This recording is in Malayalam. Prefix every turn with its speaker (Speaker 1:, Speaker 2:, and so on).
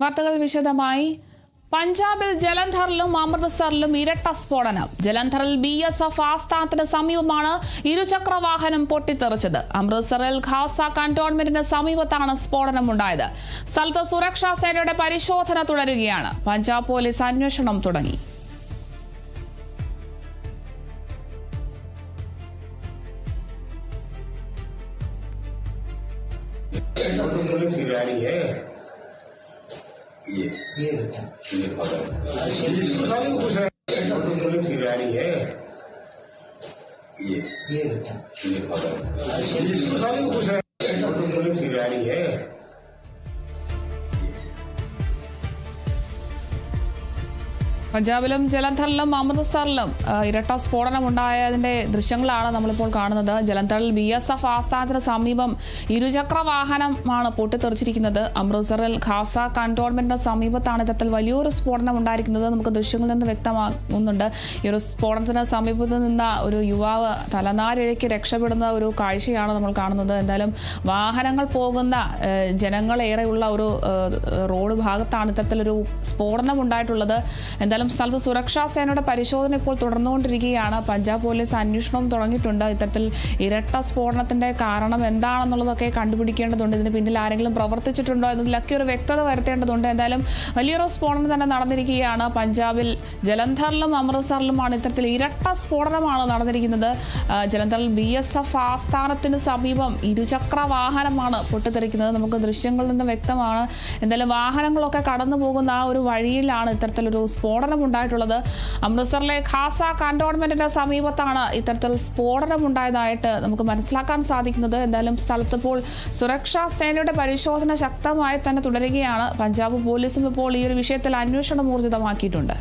Speaker 1: വാർത്തകൾ വിശദമായി. പഞ്ചാബിൽ ജലന്ധറിലും അമൃത്സറിലും ഇരട്ട സ്ഫോടനം. ജലന്ധറിൽ BSF ആസ്ഥാനത്തിന് സമീപമാണ് ഇരുചക്ര വാഹനം പൊട്ടിത്തെറിച്ചത്. അമൃത്സറിൽ ഖാസ കന്റോൺമെന്റിന് സമീപത്താണ് സ്ഫോടനമുണ്ടായത്. സ്ഥലത്ത് സുരക്ഷാ സേനയുടെ പരിശോധന തുടരുകയാണ്. പഞ്ചാബ് പോലീസ് അന്വേഷണം തുടങ്ങി.
Speaker 2: ये पुलिस की गाड़ी है। ये पुलिस की गाड़ी है।
Speaker 1: പഞ്ചാബിലും ജലന്ധറിലും അമൃത്സറിലും ഇരട്ട സ്ഫോടനമുണ്ടായതിന്റെ ദൃശ്യങ്ങളാണ് നമ്മളിപ്പോൾ കാണുന്നത്. ജലന്ധറിൽ BSF ആസ്ഥാനത്തിന് സമീപം ഇരുചക്ര വാഹനമാണ് പൊട്ടിത്തെറിച്ചിരിക്കുന്നത്. അമൃത്സറിൽ ഖാസ കന്റോൺമെന്റിന് സമീപത്താണ് ഇത്തരത്തിൽ വലിയൊരു സ്ഫോടനം ഉണ്ടായിരിക്കുന്നത്. നമുക്ക് ദൃശ്യങ്ങളിൽ നിന്ന് വ്യക്തമാകുന്നുണ്ട്. ഈ ഒരു സ്ഫോടനത്തിന് സമീപത്ത് നിന്ന ഒരു യുവാവ് തലനാരിഴയ്ക്ക് രക്ഷപ്പെടുന്ന ഒരു കാഴ്ചയാണ് നമ്മൾ കാണുന്നത്. എന്തായാലും വാഹനങ്ങൾ പോകുന്ന ജനങ്ങളേറെയുള്ള ഒരു റോഡ് ഭാഗത്താണ് ഇത്തരത്തിലൊരു സ്ഫോടനം ഉണ്ടായിട്ടുള്ളത്. എന്തായാലും സ്ഥലത്ത് സുരക്ഷാ സേനയുടെ പരിശോധന ഇപ്പോൾ തുടർന്നുകൊണ്ടിരിക്കുകയാണ്. പഞ്ചാബ് പോലീസ് അന്വേഷണവും തുടങ്ങിയിട്ടുണ്ട്. ഇത്തരത്തിൽ ഇരട്ട സ്ഫോടനത്തിന്റെ കാരണം എന്താണെന്നുള്ളതൊക്കെ കണ്ടുപിടിക്കേണ്ടതുണ്ട്. ഇതിന് പിന്നിൽ ആരെങ്കിലും പ്രവർത്തിച്ചിട്ടുണ്ടോ എന്നതിലൊക്കെ ഒരു വ്യക്തത വരുത്തേണ്ടതുണ്ട്. എന്തായാലും വലിയൊരു സ്ഫോടനം തന്നെ നടന്നിരിക്കുകയാണ്. പഞ്ചാബിൽ ജലന്ധറിലും അമൃത്സറിലുമാണ് ഇത്തരത്തിൽ ഇരട്ട സ്ഫോടനമാണ് നടന്നിരിക്കുന്നത്. ജലന്ധറിൽ BSF ആസ്ഥാനത്തിന് സമീപം ഇരുചക്ര വാഹനമാണ് പൊട്ടിത്തെറിക്കുന്നത്. നമുക്ക് ദൃശ്യങ്ങളിൽ നിന്ന് വ്യക്തമാണ്. എന്തായാലും വാഹനങ്ങളൊക്കെ കടന്നു പോകുന്ന ആ ഒരു വഴിയിലാണ് ഇത്തരത്തിലൊരു സ്ഫോടനം ഉണ്ടായിട്ടുള്ളത്. അമൃത്സറിലെ ഖാസ കന്റോൺമെന്റിന്റെ സമീപത്താണ് ഇത്തരത്തിൽ സ്ഫോടനമുണ്ടായതായിട്ട് നമുക്ക് മനസ്സിലാക്കാൻ സാധിക്കുന്നത്. എന്തായാലും സ്ഥലത്ത് ഇപ്പോൾ സുരക്ഷാ സേനയുടെ പരിശോധന ശക്തമായി തന്നെ തുടരുകയാണ്. പഞ്ചാബ് പോലീസും ഇപ്പോൾ ഈ ഒരു വിഷയത്തിൽ അന്വേഷണം ഊർജിതമാക്കിയിട്ടുണ്ട്.